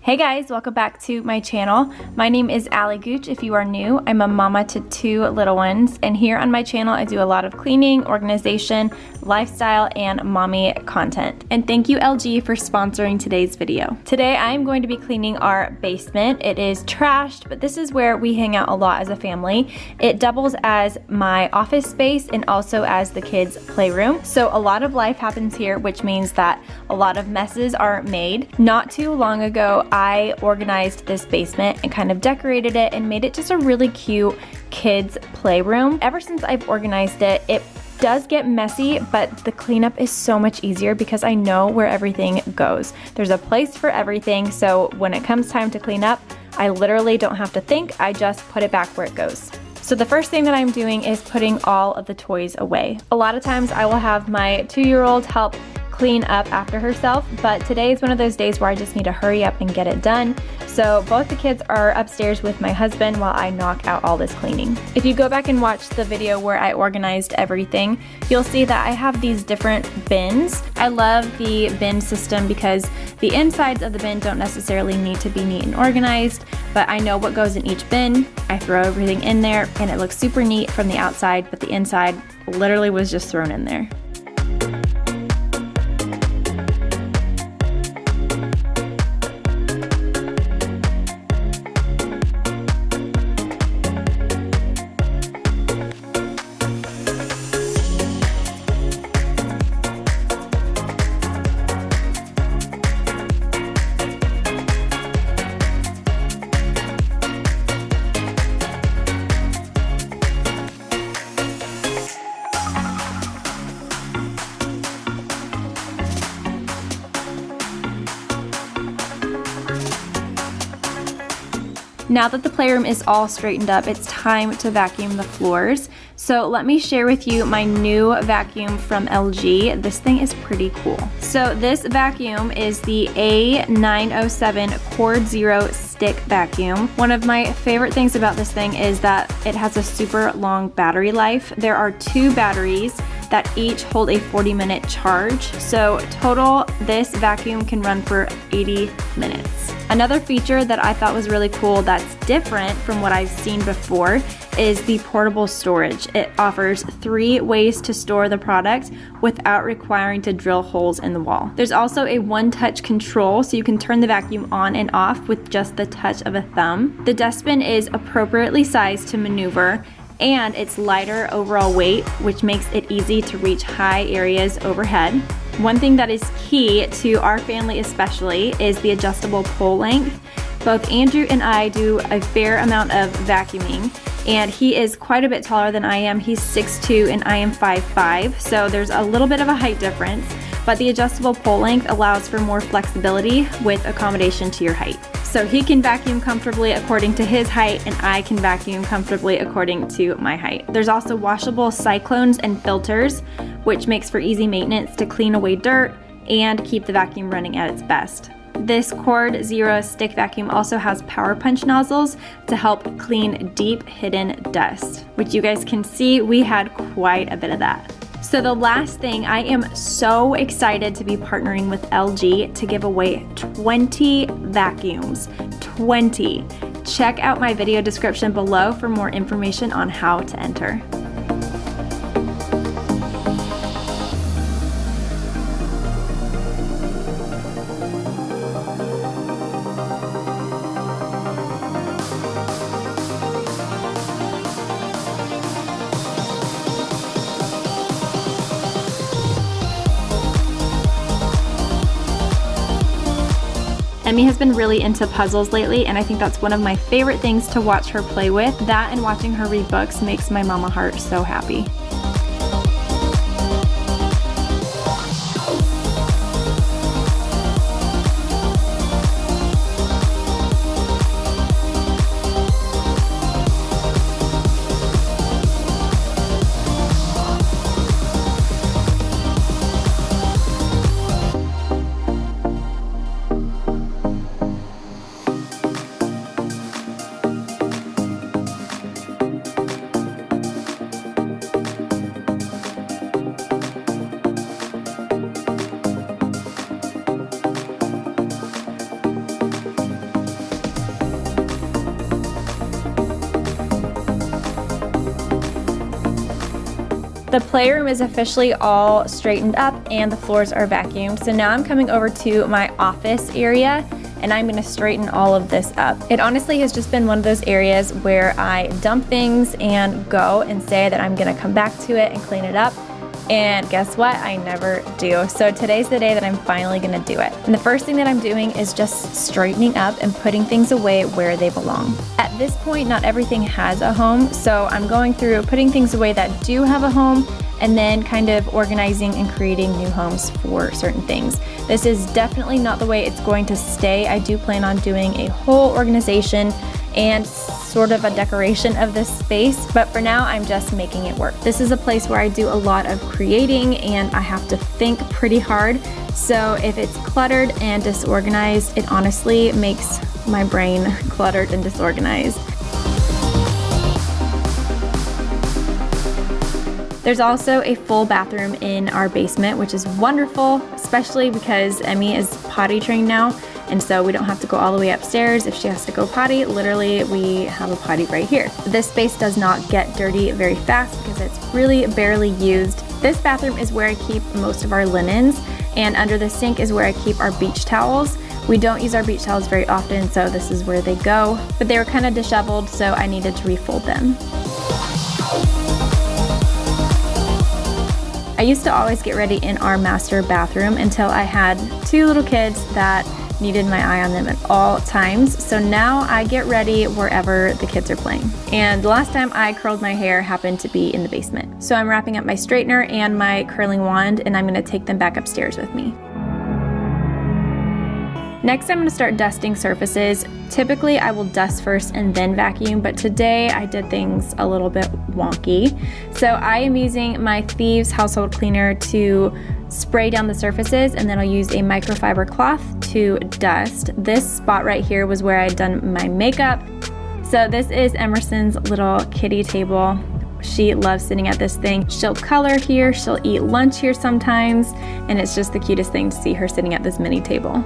Hey guys, welcome back to my channel. My name is Allie Gooch if you are new. I'm a mama to 2 little ones, and here on my channel I do a lot of cleaning, organization, lifestyle, and mommy content. And thank you LG for sponsoring today's video. Today I'm going to be cleaning our basement. It is trashed, but this is where we hang out a lot as a family. It doubles as my office space and also as the kids' playroom. So a lot of life happens here, which means that a lot of messes are made. Not too long ago, I organized this basement and kind of decorated it and made it just a really cute kids' playroom. Ever since I've organized it, it does get messy, but the cleanup is so much easier because I know where everything goes. There's a place for everything, so when it comes time to clean up, I literally don't have to think, I just put it back where it goes. So the first thing that I'm doing is putting all of the toys away. A lot of times I will have my 2-year-old help clean up after herself, but today is one of those days where I just need to hurry up and get it done. So both the kids are upstairs with my husband while I knock out all this cleaning. If you go back and watch the video where I organized everything, you'll see that I have these different bins. I love the bin system because the insides of the bin don't necessarily need to be neat and organized, but I know what goes in each bin. I throw everything in there and it looks super neat from the outside, but the inside literally was just thrown in there. Now that the playroom is all straightened up, it's time to vacuum the floors. So let me share with you my new vacuum from LG. This thing is pretty cool. So this vacuum is the A907 Cord Zero stick vacuum. One of my favorite things about this thing is that it has a super long battery life. There are 2 batteries that each hold a 40-minute charge. So total, this vacuum can run for 80 minutes. Another feature that I thought was really cool that's different from what I've seen before is the portable storage. It offers 3 ways to store the product without requiring to drill holes in the wall. There's also a one-touch control, so you can turn the vacuum on and off with just the touch of a thumb. The dustbin is appropriately sized to maneuver, and it's lighter overall weight, which makes it easy to reach high areas overhead. One thing that is key to our family especially is the adjustable pole length. Both Andrew and I do a fair amount of vacuuming, and he is quite a bit taller than I am. He's 6'2" and I am 5'5", so there's a little bit of a height difference, but the adjustable pole length allows for more flexibility with accommodation to your height. So he can vacuum comfortably according to his height, and I can vacuum comfortably according to my height. There's also washable cyclones and filters, which makes for easy maintenance to clean away dirt and keep the vacuum running at its best. This Cord Zero stick vacuum also has power punch nozzles to help clean deep hidden dust, which you guys can see we had quite a bit of that. So the last thing, I am so excited to be partnering with LG to give away 20 vacuums. 20. Check out my video description below for more information on how to enter. Emmy has been really into puzzles lately, and I think that's one of my favorite things to watch her play with. That and watching her read books makes my mama heart so happy. The playroom is officially all straightened up and the floors are vacuumed. So now I'm coming over to my office area and I'm gonna straighten all of this up. It honestly has just been one of those areas where I dump things and go and say that I'm gonna come back to it and clean it up. And guess what? I never do. So today's the day that I'm finally gonna do it. And the first thing that I'm doing is just straightening up and putting things away where they belong. At this point, not everything has a home, so I'm going through putting things away that do have a home and then kind of organizing and creating new homes for certain things. This is definitely not the way it's going to stay. I do plan on doing a whole organization and sort of a decoration of this space, but for now I'm just making it work. This is a place where I do a lot of creating and I have to think pretty hard, so if it's cluttered and disorganized, it honestly makes my brain cluttered and disorganized. There's also a full bathroom in our basement, which is wonderful, especially because Emmy is potty trained now, and so we don't have to go all the way upstairs. If she has to go potty, literally we have a potty right here. This space does not get dirty very fast because it's really barely used. This bathroom is where I keep most of our linens, and under the sink is where I keep our beach towels. We don't use our beach towels very often, so this is where they go, but they were kind of disheveled, so I needed to refold them. I used to always get ready in our master bathroom until I had two little kids that needed my eye on them at all times. So now I get ready wherever the kids are playing. And the last time I curled my hair happened to be in the basement. So I'm wrapping up my straightener and my curling wand, and I'm gonna take them back upstairs with me. Next, I'm gonna start dusting surfaces. Typically, I will dust first and then vacuum, but today I did things a little bit wonky. So I am using my Thieves household cleaner to spray down the surfaces, and then I'll use a microfiber cloth to dust. This spot right here was where I had done my makeup. So this is Emerson's little kitty table. She loves sitting at this thing. She'll color here, she'll eat lunch here sometimes, and it's just the cutest thing to see her sitting at this mini table.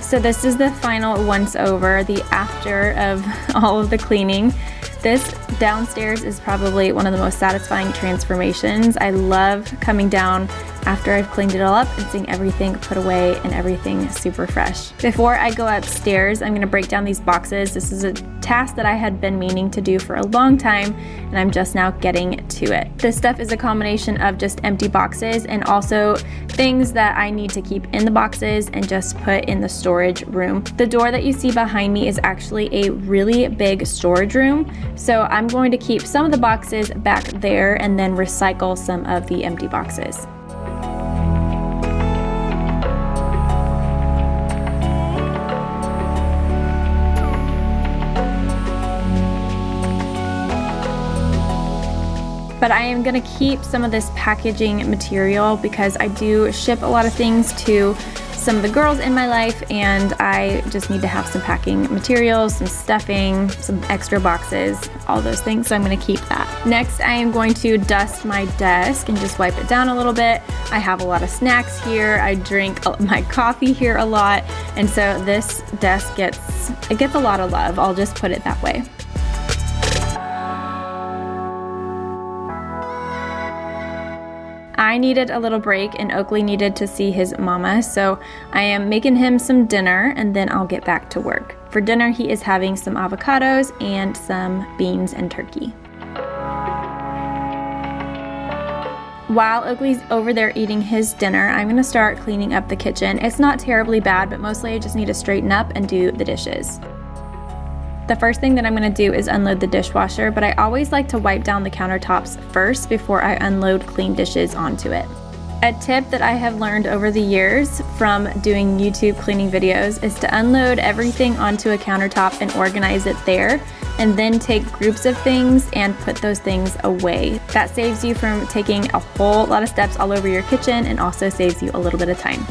So this is the final once over, the after of all of the cleaning. This downstairs is probably one of the most satisfying transformations. I love coming down after I've cleaned it all up and seeing everything put away and everything super fresh. Before I go upstairs, I'm gonna break down these boxes. This is a task that I had been meaning to do for a long time, and I'm just now getting to it. This stuff is a combination of just empty boxes and also things that I need to keep in the boxes and just put in the storage room. The door that you see behind me is actually a really big storage room, so I'm going to keep some of the boxes back there and then recycle some of the empty boxes. But I am gonna keep some of this packaging material because I do ship a lot of things to some of the girls in my life, and I just need to have some packing materials, some stuffing, some extra boxes, all those things, so I'm gonna keep that. Next, I am going to dust my desk and just wipe it down a little bit. I have a lot of snacks here. I drink my coffee here a lot, and so this desk gets a lot of love. I'll just put it that way. I needed a little break and Oakley needed to see his mama, so I am making him some dinner and then I'll get back to work. For dinner, he is having some avocados and some beans and turkey. While Oakley's over there eating his dinner, I'm gonna start cleaning up the kitchen. It's not terribly bad, but mostly I just need to straighten up and do the dishes. The first thing that I'm gonna do is unload the dishwasher, but I always like to wipe down the countertops first before I unload clean dishes onto it. A tip that I have learned over the years from doing YouTube cleaning videos is to unload everything onto a countertop and organize it there, and then take groups of things and put those things away. That saves you from taking a whole lot of steps all over your kitchen and also saves you a little bit of time.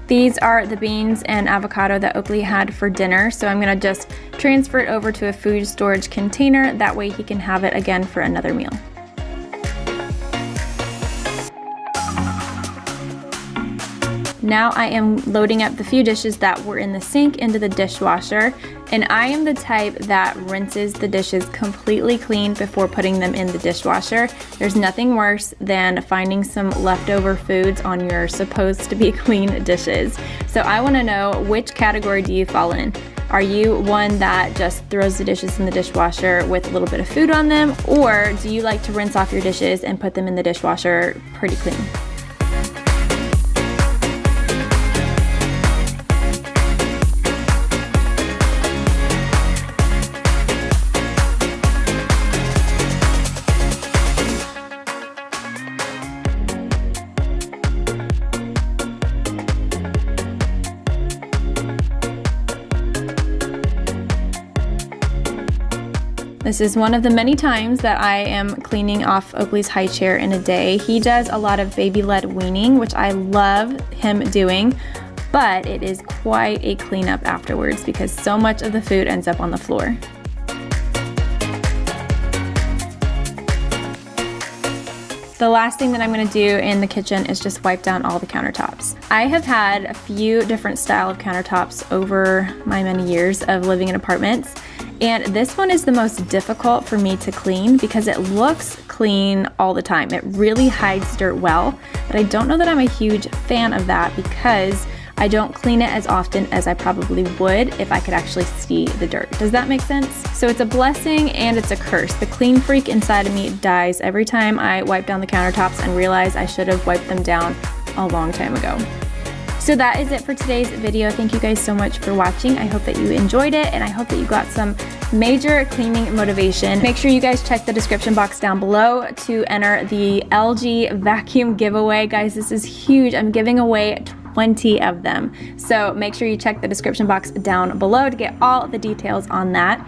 These are the beans and avocado that Oakley had for dinner, so I'm gonna just transfer it over to a food storage container. That way he can have it again for another meal. Now I am loading up the few dishes that were in the sink into the dishwasher, and I am the type that rinses the dishes completely clean before putting them in the dishwasher. There's nothing worse than finding some leftover foods on your supposed to be clean dishes. So I want to know, which category do you fall in? Are you one that just throws the dishes in the dishwasher with a little bit of food on them, or do you like to rinse off your dishes and put them in the dishwasher pretty clean? This is one of the many times that I am cleaning off Oakley's high chair in a day. He does a lot of baby-led weaning, which I love him doing, but it is quite a cleanup afterwards because so much of the food ends up on the floor. The last thing that I'm gonna do in the kitchen is just wipe down all the countertops. I have had a few different style of countertops over my many years of living in apartments, and this one is the most difficult for me to clean because it looks clean all the time. It really hides dirt well, but I don't know that I'm a huge fan of that because I don't clean it as often as I probably would if I could actually see the dirt. Does that make sense? So it's a blessing and it's a curse. The clean freak inside of me dies every time I wipe down the countertops and realize I should have wiped them down a long time ago. So that is it for today's video. Thank you guys so much for watching. I hope that you enjoyed it, and I hope that you got some major cleaning motivation. Make sure you guys check the description box down below to enter the LG vacuum giveaway. Guys, this is huge. I'm giving away 20 of them. So make sure you check the description box down below to get all the details on that.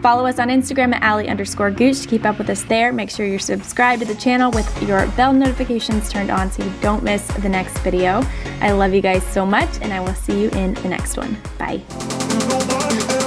Follow us on Instagram at Allie_Gooch to keep up with us there. Make sure you're subscribed to the channel with your bell notifications turned on so you don't miss the next video. I love you guys so much, and I will see you in the next one. Bye.